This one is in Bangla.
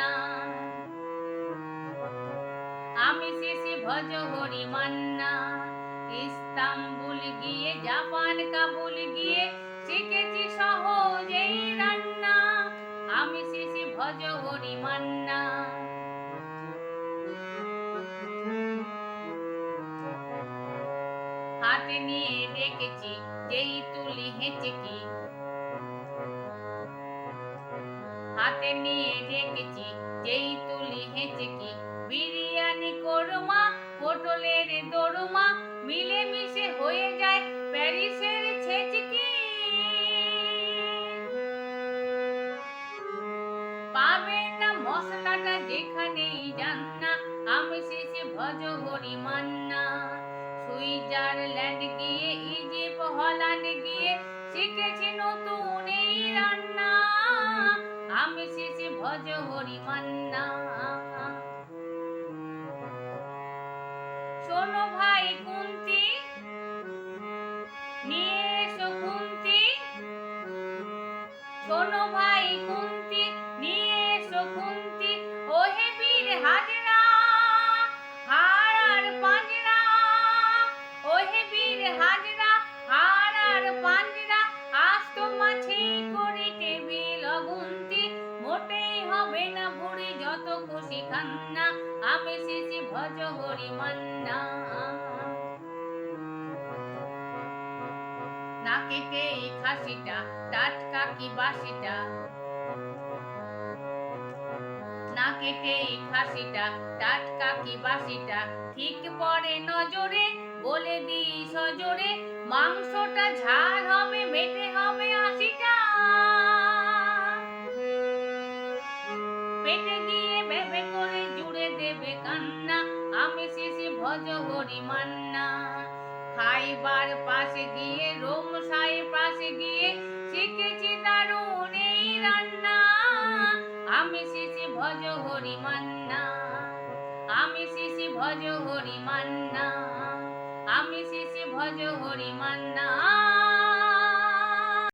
মান্না। আমি শেষে ভজ হরি মান্না। ইস্তাম্বুল গিয়ে জাপান কাবুল গিয়ে শিখেছি সহজেই রান্না। আমি শেষে ভজ হরি মান্না। হাতে নিয়ে ডেকেছি যেই তুলি হেঁচেকি, হাতে নিয়ে ডেকেছি যেই তুলি হেঁচেকি। বিরিয়ানি কোরমা পটলের দোরমা মিলেমিশে হয়ে যায় প্যারিসের ছেচকি। পাবেন না মশলাটা যেখানেই যান না, আমি শেষে ভজ হরি মান্না। সুইজারল্যান্ড গিয়ে ইজিপ্ট হল্যান্ড গিয়ে শিখেছি নতুন এই রান্না। আমি শেষে ভজ হরি মান্না। শোনো ভাই কুন্তি, নিয়ে এসো খুন্তি। শোনো ভাই কুন্তি, নিয়ে এসো খুন্তি। ওহে বীর হাজরা হাড় আর পাঁজরা, ওহে বীর হাজরা হাড় আর পাঁজরা। আজ তো মাছেই করি টেবিল অগুন্তি, মোটেই হবে না বুড়ি যত খুশি খান্না। আমি শেষে ভজ হরি মান্না। না কেটে এই খাসিটা টাটকা কি বাসিটা, না কেটে এই খাসিটা টাটকা কি বাসিটা। ঠিক পড়ে নজরে বলে দিই সজোরে, মাংসটা ঝাল হবে মেটে হবে ৮০টা। পেটে গিয়ে ভেবে করে জুড়ে দেবে কান্না। আমি শেষে ভজ হরি মান্না। খাইবার পাশে গিয়ে রোম সাই পাশে গিয়ে শিখেছি দারুণ এই রান্না। আমি শেষে ভজ হরি মান্না। আমি শেষে ভজ হরি মান্না। আমি শেষে ভজ হরি মান্না।